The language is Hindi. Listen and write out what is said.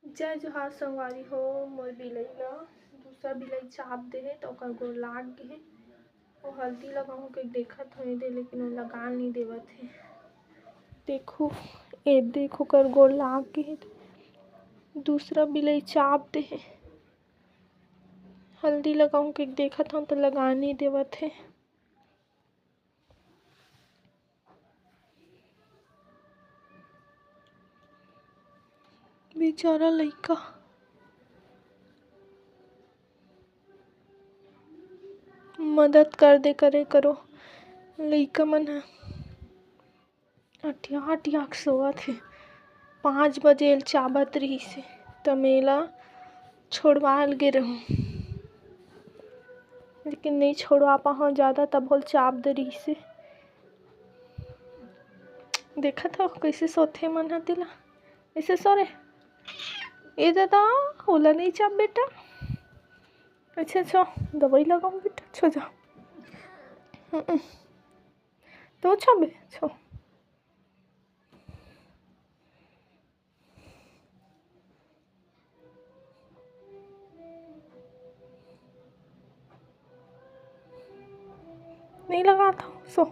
जय जोहार संगवारी हो। मोर बिलई ल दूसरा बिलई चाप दे हे तो ओकर गोड़ लाग गे हे। वो हल्दी लगाहूँ के देखत हो दे, लेकिन वो लगा नहीं देवत हे। देखो ए देखो कर गोड़ लाग गे हे। दूसरा बिलई चाप दे हे। हल्दी लगाहूँ के देखत हूँ तो लगा नहीं देवत हे। बेचारा लइका। मदद कर दे करे करो। लइका मन ह अटिया अटिया सोवत हे। 5 बजे चाबत रहिस हे त मेला छोड़वाल गे रहूँ, लेकिन नहीं छोड़वा पाहूँ ज़्यादा, तब होल चाप दे रहिस हे। देखत हो कैसे सोथे मन ह तेला ऐसे सो रे। ए दादा होला नहीं चाप बेटा। अच्छा छो दवाई लगाऊं बेटा, छो जा। तो छो बे छो। नहीं लगा था सो।